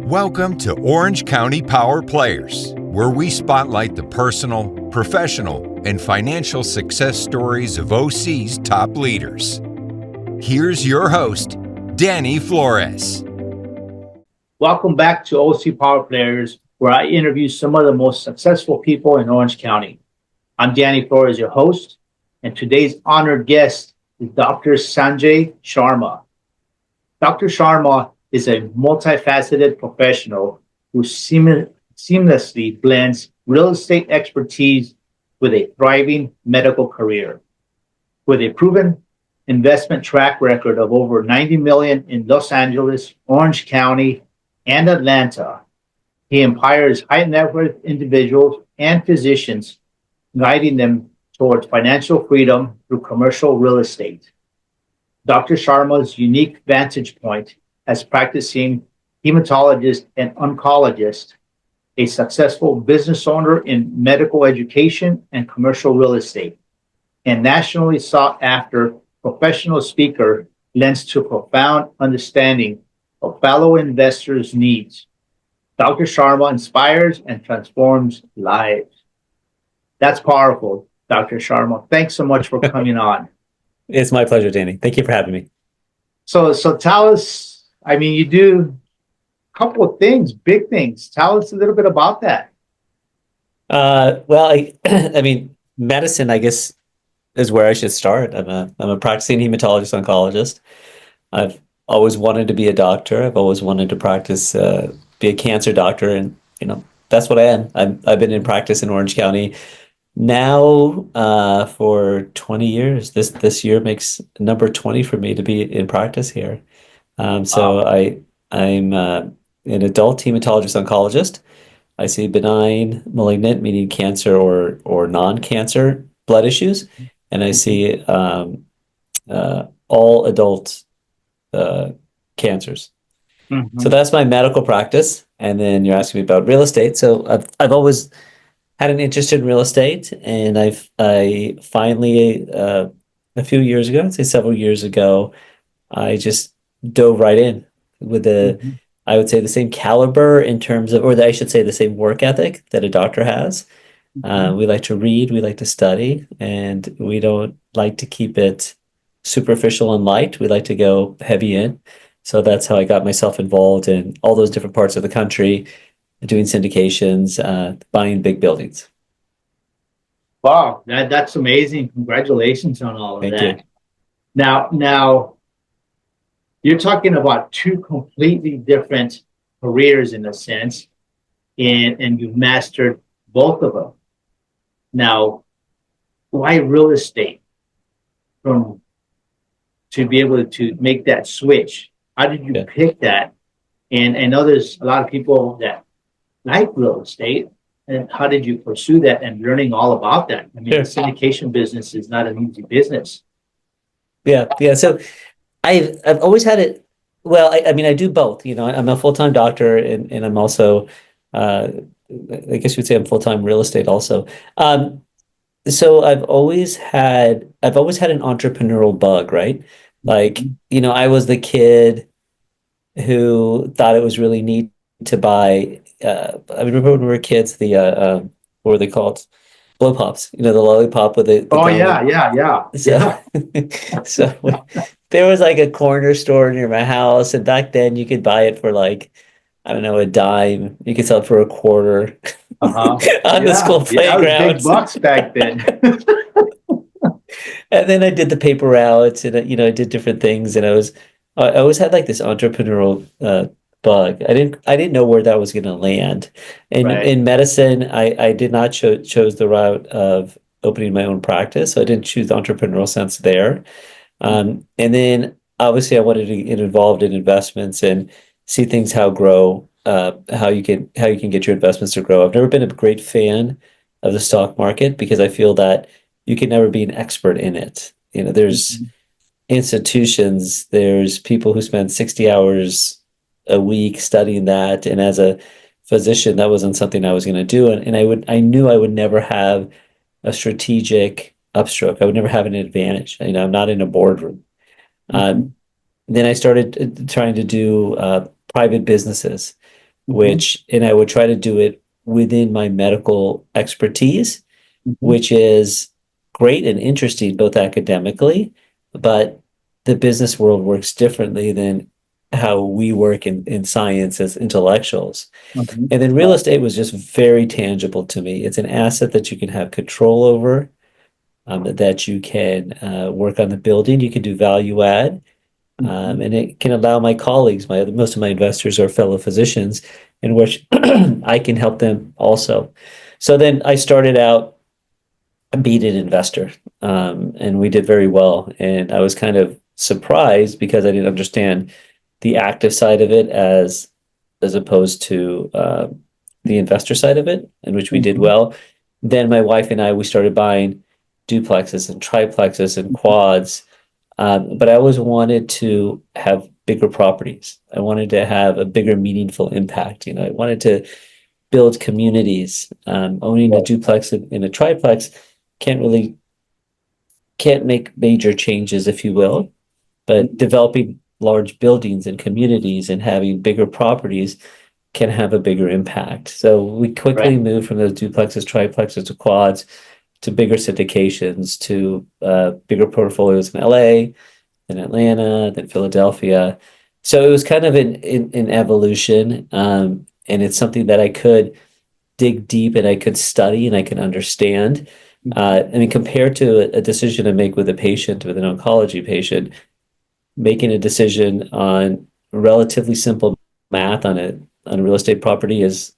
Welcome to Orange County Power Players, where we spotlight the personal, professional, and financial success stories of OC's top leaders. Here's your host, Danny Flores. Welcome back to OC Power Players, where I interview some of the most successful people in Orange County. I'm Danny Flores, your host, and today's honored guest is Dr. Sanjay Sharma. Dr. Sharma is a multifaceted professional who seamlessly blends real estate expertise with a thriving medical career. With a proven investment track record of over 90 million in Los Angeles, Orange County, and Atlanta, he empowers high net worth individuals and physicians, guiding them towards financial freedom through commercial real estate. Dr. Sharma's unique vantage point as practicing hematologist and oncologist, a successful business owner in medical education and commercial real estate, and nationally sought after professional speaker, lends to profound understanding of fellow investors' needs. Dr. Sharma inspires and transforms lives. That's powerful, Dr. Sharma. Thanks so much for coming on. It's my pleasure, Danny. Thank you for having me. So tell us, you do a couple of things, big things. Tell us a little bit about that. Medicine, I guess, is where I should start. I'm a practicing hematologist oncologist. I've always wanted to be a doctor. I've always wanted to practice, be a cancer doctor, and that's what I am. I've been in practice in Orange County now for 20 years. This year makes number 20 for me to be in practice here. So I'm an adult hematologist oncologist. I see benign, malignant, meaning cancer or non-cancer blood issues, and I see all adult cancers. Mm-hmm. So that's my medical practice. And then you're asking me about real estate. So I've always had an interest in real estate, and I finally a few years ago, I'd say several years ago, I just dove right in with I would say the same caliber in terms of, I should say the same work ethic that a doctor has. We like to read, we like to study, and we don't like to keep it superficial and light. We like to go heavy in. So that's how I got myself involved in all those different parts of the country, doing syndications, buying big buildings. Wow, that's amazing. Congratulations on all of Thank that. You. Now, you're talking about two completely different careers in a sense, and you've mastered both of them. Now, why real estate to be able to make that switch? How did you pick that? And I know there's a lot of people that like real estate. And how did you pursue that and learning all about that? The syndication business is not an easy business. Yeah. So I've always had it. Well, I do both. I'm a full-time doctor, and I'm also, I guess you'd say I'm full-time real estate also. So I've always had an entrepreneurial bug, right? Like, I was the kid who thought it was really neat to buy. I remember when we were kids, the what were they called? Blow pops. The lollipop with the yeah. So there was like a corner store near my house, and back then you could buy it for like, I don't know, a dime. You could sell it for a quarter on the school playground. Yeah, big bucks back then. And then I did the paper routes, and I did different things, and I always had like this entrepreneurial bug. I didn't know where that was going to land. And in medicine, I did not chose the route of opening my own practice, so I didn't choose the entrepreneurial sense there. And then obviously I wanted to get involved in investments and see things how you can get your investments to grow. I've never been a great fan of the stock market because I feel that you can never be an expert in it. There's institutions, there's people who spend 60 hours a week studying that, and as a physician, that wasn't something I was going to do. And I knew I would never have a strategic upstroke. I would never have an advantage. I'm not in a boardroom. Then I started trying to do private businesses. and I would try to do it within my medical expertise, Mm-hmm. which is great and interesting both academically, but the business world works differently than how we work in science as intellectuals. Mm-hmm. And then real estate was just very tangible to me. It's an asset that you can have control over, that you can work on the building, you can do value add, and it can allow my colleagues, most of my investors are fellow physicians, in which I can help them also. So then I started out being an investor, and we did very well. And I was kind of surprised because I didn't understand the active side of it as opposed to the investor side of it, in which we did Mm-hmm. well. Then my wife and I, we started buying duplexes and triplexes and quads. But I always wanted to have bigger properties. I wanted to have a bigger, meaningful impact. I wanted to build communities. Owning a duplex and a triplex can't make major changes, if you will, but developing large buildings and communities and having bigger properties can have a bigger impact. So we quickly moved from those duplexes, triplexes to quads to bigger syndications to bigger portfolios in LA, then Atlanta, then Philadelphia. So it was kind of an evolution, and it's something that I could dig deep and I could study and I could understand. I mean, compared to a decision to make with a patient, with an oncology patient, making a decision on relatively simple math on a real estate property is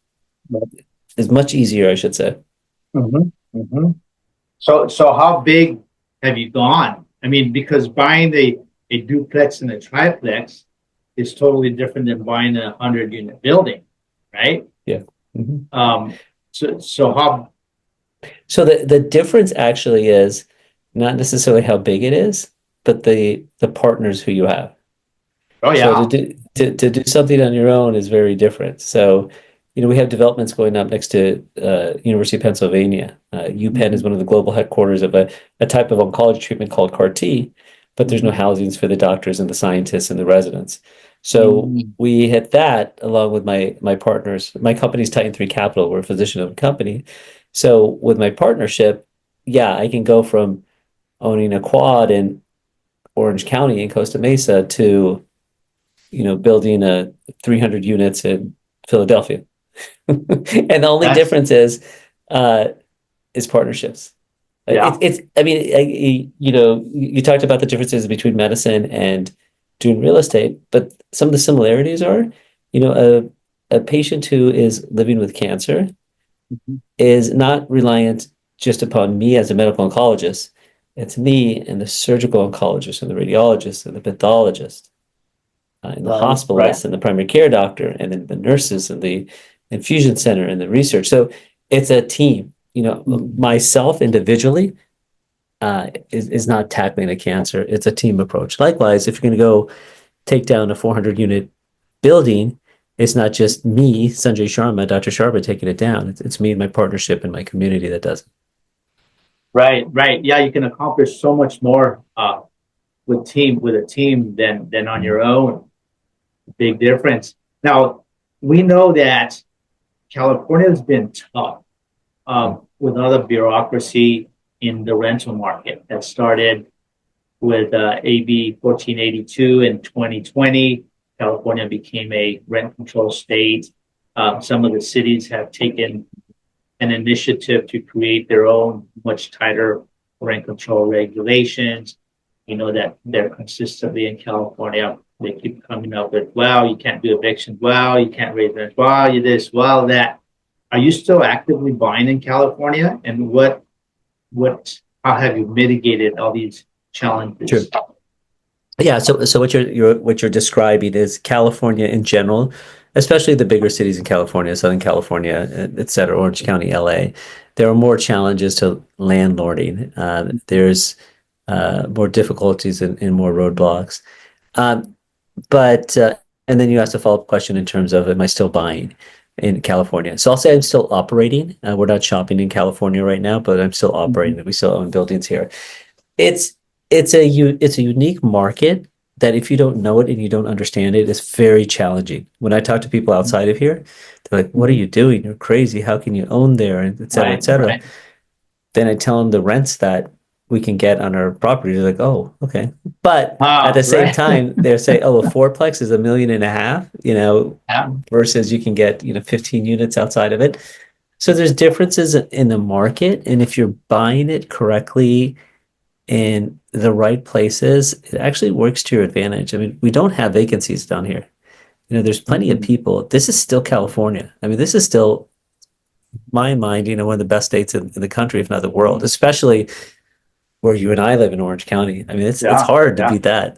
much easier, I should say. Mm-hmm. Mm-hmm. So how big have you gone? I mean, because buying a duplex and a triplex is totally different than buying a 100-unit building, right? Yeah. Mm-hmm. So how? So the difference actually is not necessarily how big it is, but the partners who you have. Oh So yeah. to do something on your own is very different. So, we have developments going up next to University of Pennsylvania. UPenn is one of the global headquarters of a type of oncology treatment called CAR T, but there's no housings for the doctors and the scientists and the residents. So we hit that along with my partners. My company's Titan 3 Capital. We're a physician-owned company. So with my partnership, yeah, I can go from owning a quad in Orange County in Costa Mesa to building a 300 units in Philadelphia. And the only That's difference is partnerships. yeah. I mean, you talked about the differences between medicine and doing real estate, but some of the similarities are, a patient who is living with cancer Mhm. is not reliant just upon me as a medical oncologist. It's me and the surgical oncologist and the radiologist and the pathologist and the Right. hospitalist and the primary care doctor and then the nurses and the infusion center and the research. So it's a team. Myself individually is not tackling a cancer. It's a team approach. Likewise, if you're going to go take down a 400 unit building, it's not just me, Sanjay Sharma, Dr. Sharma taking it down. It's me and my partnership and my community that does it. Right. Yeah, you can accomplish so much more with a team than on your own. Big difference. Now we know that California has been tough with all the bureaucracy in the rental market that started with AB 1482 in 2020. California became a rent control state. Some of the cities have taken an initiative to create their own much tighter rent control regulations. You know that they're consistently in California. They keep coming up with, well, you can't do evictions. Well, you can't raise rent. Well, you this, well, that. Are you still actively buying in California? And how have you mitigated all these challenges? Sure. Yeah, so what you're describing is California in general, especially the bigger cities in California, Southern California, et cetera, Orange County, LA. There are more challenges to landlording. There's more difficulties and more roadblocks. But and then you asked a follow-up question in terms of, am I still buying in California? So I'll say I'm still operating. We're not shopping in California right now, but I'm still operating. We still own buildings here. It's it's a unique market that if you don't know it and you don't understand it, it's very challenging. When I talk to people outside of here, they're like, "What are you doing? You're crazy. How can you own there?" And et cetera, et cetera. Right. Then I tell them the rents that we can get on our property. They're like, "Oh, okay." But at Ah, the same right. time, they'll say, "Oh, a fourplex is 1.5 million, Yeah. versus you can get, 15 units outside of it." So there's differences in the market, and if you're buying it correctly in the right places, it actually works to your advantage. I mean, we don't have vacancies down here. There's plenty of Mhm. people. This is still California. I mean, this is still, my mind, one of the best states in the country, if not the world, especially where you and I live in Orange County. I mean, it's Yeah. hard to Yeah. beat that.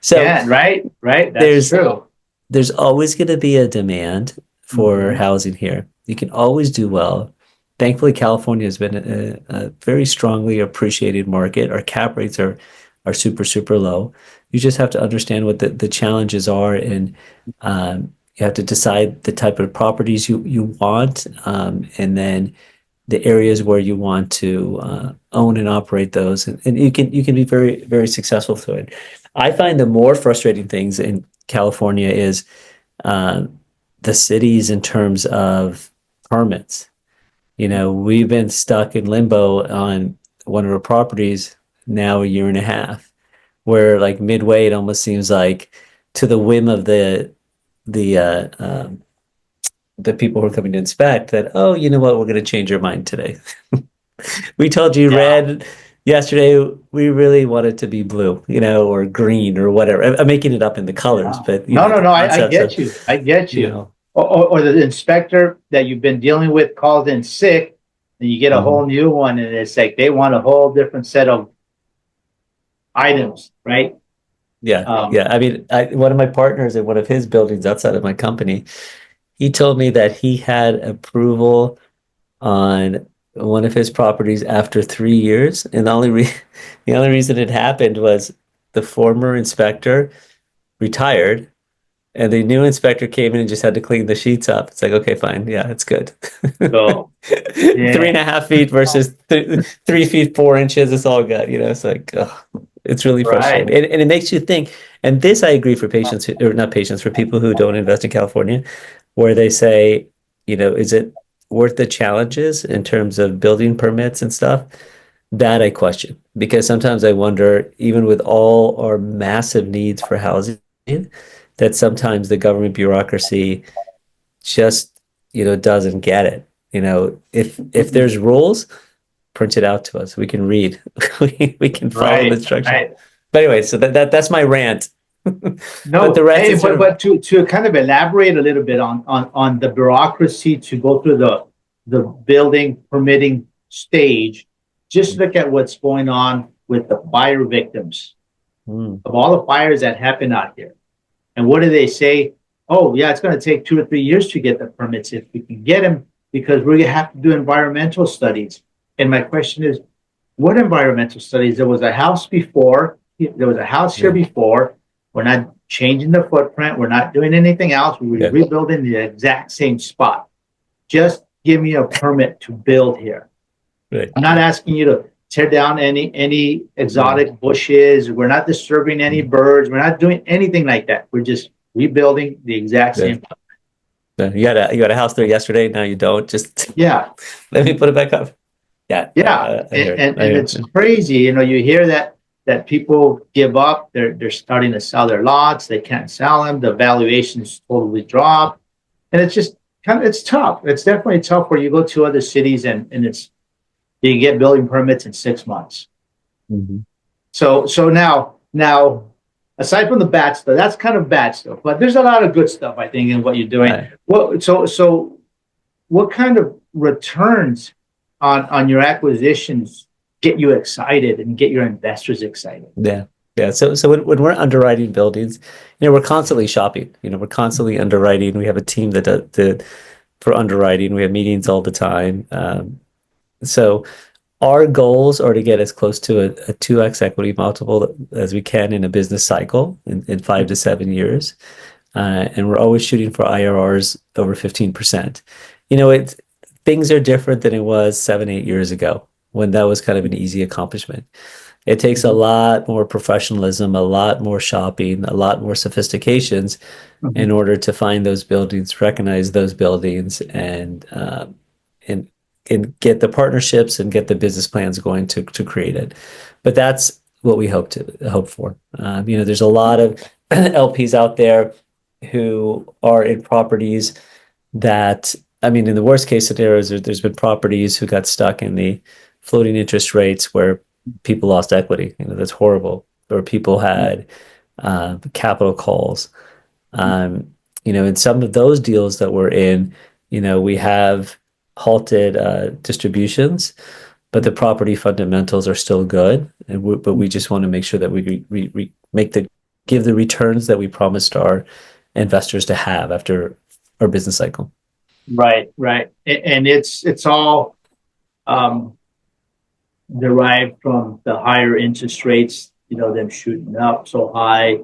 So Yeah. Right. Right. That's there's true. there's always going to be a demand for Mhm. housing here. You can always do well. Thankfully, California has been a very strongly appreciated market. Our cap rates are super, super low. You just have to understand what the challenges are, and you have to decide the type of properties you want, and then the areas where you want to own and operate those, and you can be very, very successful through it. I find the more frustrating things in California is uh, the cities in terms of permits. We've been stuck in limbo on one of our properties now a year and a half, where like midway it almost seems like to the whim of the people who are coming to inspect that, oh, you know what, we're going to change your mind today. We told you Yeah. red yesterday. We really want it to be blue, or green or whatever. I'm making it up in the colors, Yeah. but No, no, the no. I concepts of, get you. I get you you. know. Or the inspector that you've been dealing with calls in sick, and you get a Mhm. whole new one, and it's like they want a whole different set of items, right? Yeah, Um, yeah. I mean, one of my partners in one of his buildings outside of my company, he told me that he had approval on one of his properties after 3 years, and the only reason it happened was the former inspector retired, and the new inspector came in and just had to clean the sheets up. It's like, okay, fine, yeah, it's good. so Three and yeah, a half feet versus 3 feet 4 inches. It's all good. It's like, ugh, it's really right. frustrating, and it makes you think. And this, I agree, for patients or not patients, for people who don't invest in California, where they say, is it worth the challenges in terms of building permits and stuff? That I question, because sometimes I wonder, even with all our massive needs for housing, that sometimes the government bureaucracy just, doesn't get it. If Mhm. there's rules, print it out to us. We can read. We can follow the Right, instructions. right. But anyway, so that's my rant. But the No, rest hey, is but sort of, to kind of elaborate a little bit on the bureaucracy to go through the building permitting stage, just look at what's going on with the fire victims mm, of all the fires that happen out here. And what do they say? Oh, yeah, it's going to take 2 or 3 years to get the permits if we can get them because we have to do environmental studies. And my question is, what environmental studies? There was a house before. There was a house here yeah, before. We're not changing the footprint. We're not doing anything else. We're yeah, rebuilding the exact same spot. Just give me a permit to build here. right. I'm not asking you to tear down any Mm, exotic bushes. We're not disturbing any mm, birds. We're not doing anything like that. We're just rebuilding the exact yeah. same. Yeah. You had a house there yesterday. Now you don't. Just Yeah, let me put it back up. Yeah, yeah, I hear it. I and hear it's it. crazy. You hear that people give up. They're starting to sell their lots. They can't sell them. The valuations totally drop, and it's just it's tough. It's definitely tough where you go to other cities and it's you get building permits in 6 months. Mhm. So now aside from the bad stuff, that's kind of bad stuff. But there's a lot of good stuff I think in what you're doing. Right. So what kind of returns on your acquisitions get you excited and get your investors excited? Yeah. Yeah. So when we're underwriting buildings, we're constantly shopping. We're constantly underwriting. We have a team that does for underwriting. We have meetings all the time. So our goals are to get as close to a 2x equity multiple as we can in a business cycle in 5 to 7 years. And we're always shooting for IRRs over 15%. Things are different than it was 7, 8 years ago when that was kind of an easy accomplishment. It takes a lot more professionalism, a lot more shopping, a lot more sophistications in order to find those buildings, recognize those buildings, and and get the partnerships and get the business plans going to create it. But that's what we hope for. There's a lot of LPs out there who are in properties that, I mean, in the worst case scenarios, there's been properties who got stuck in the floating interest rates where people lost equity. That's horrible. Or people had capital calls. In some of those deals that we're in, we have halted distributions, but the property fundamentals are still good. But we just want to make sure that we give the returns that we promised our investors to have after our business cycle. Right. And it's all derived from the higher interest rates, them shooting up so high,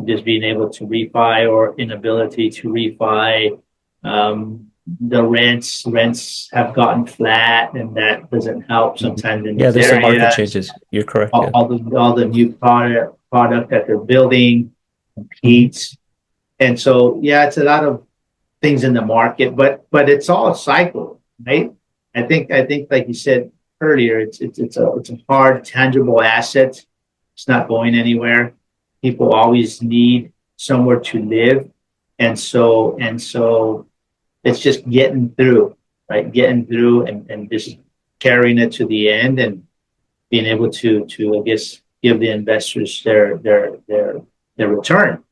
just being able to refi or inability to refi. The rents have gotten flat, and that doesn't help sometimes. There's some market changes. You're correct. All the new product that they're building competes, and so it's a lot of things in the market, but it's all a cycle, right? I think like you said earlier, it's a hard, tangible asset. It's not going anywhere. People always need somewhere to live, and so it's just getting through, right? Getting through and just carrying it to the end and being able to I guess give the investors their return.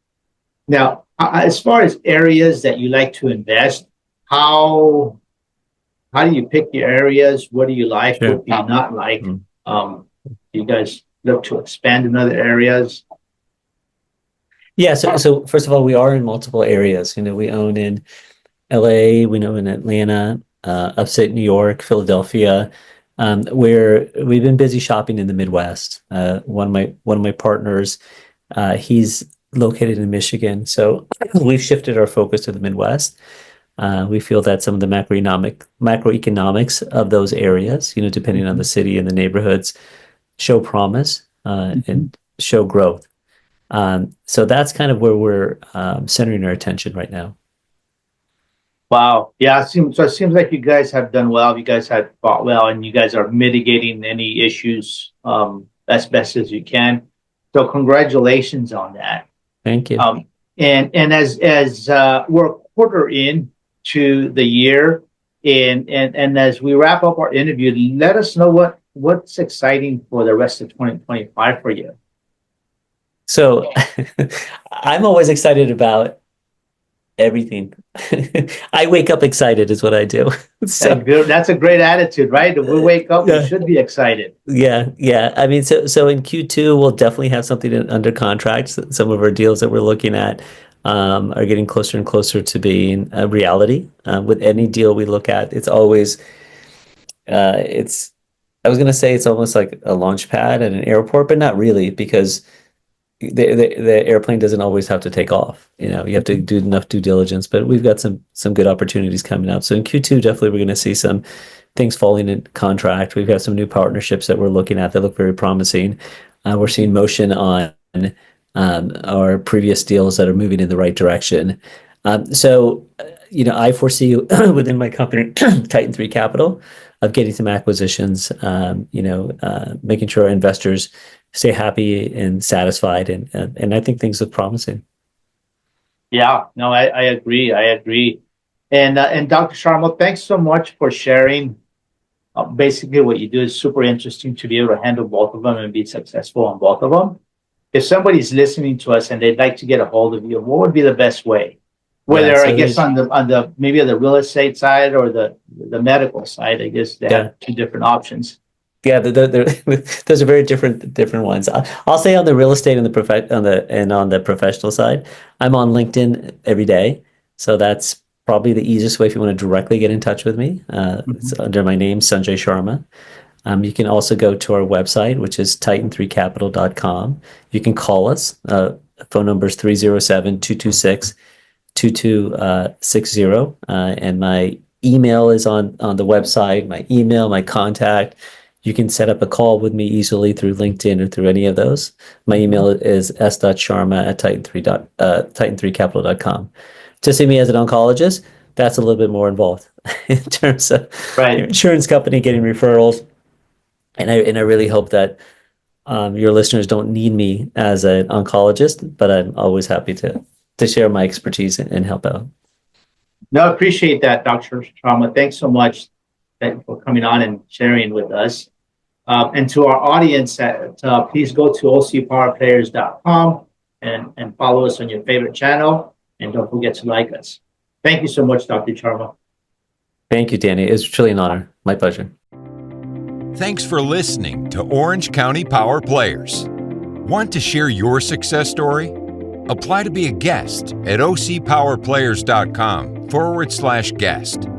Now, as far as areas that you like to invest, how do you pick your areas? What do you like? Sure. What do you not like? Do you guys look to expand in other areas? Yeah. So first of all, we are in multiple areas. We own in LA, we know in Atlanta, upstate New York, Philadelphia, where we've been busy shopping in the Midwest. One of my partners, he's located in Michigan, so we've shifted our focus to the Midwest. We feel that some of the macroeconomics of those areas, depending on the city and the neighborhoods, show promise and show growth. So that's kind of where we're centering our attention right now. Wow. Yeah. It seems like you guys have done well. You guys have fought well, and you guys are mitigating any issues as best as you can. So congratulations on that. Thank you. And as we're a quarter in to the year, and as we wrap up our interview, let us know what's exciting for the rest of 2025 for you. So I'm always excited about everything. I wake up excited is what I do. So that's a great attitude, right? If we wake up, we should be excited. Yeah. I mean, so in Q2, we'll definitely have something under contract. Some of our deals that we're looking at are getting closer and closer to being a reality. With any deal we look at, it's always, I was going to say it's almost like a launch pad at an airport, but not really, because the airplane doesn't always have to take off. You have to do enough due diligence, but we've got some good opportunities coming up. So in Q2, definitely we're going to see some things falling in contract. We've got some new partnerships that we're looking at that look very promising. We're seeing motion on our previous deals that are moving in the right direction. So I foresee within my company, Titan 3 Capital, of getting some acquisitions, making sure our investors stay happy and satisfied. And I think things look promising. Yeah, no, I agree. And Dr. Sharma, thanks so much for sharing. Basically, what you do is super interesting to be able to handle both of them and be successful on both of them. If somebody's listening to us and they'd like to get a hold of you, what would be the best way? Whether I guess on the maybe on the real estate side or the medical side, I guess they have two different options. Yeah, those are very different ones. I'll say on the real estate and on the professional side, I'm on LinkedIn every day, so that's probably the easiest way if you want to directly get in touch with me. It's under my name, Sanjay Sharma. You can also go to our website, which is titan3capital.com. You can call us. Phone number is 307-226-2260, and my email is on the website. My email, my contact. You can set up a call with me easily through LinkedIn or through any of those. My email is s.sharma@titan3capital.com. To see me as an oncologist, that's a little bit more involved in terms of your insurance company getting referrals. And I really hope that your listeners don't need me as an oncologist, but I'm always happy to share my expertise and help out. No, I appreciate that, Dr. Sharma. Thanks so much for coming on and sharing with us. And to our audience, please go to ocpowerplayers.com and follow us on your favorite channel. And don't forget to like us. Thank you so much, Dr. Sharma. Thank you, Danny. It's truly an honor. My pleasure. Thanks for listening to Orange County Power Players. Want to share your success story? Apply to be a guest at ocpowerplayers.com/guest.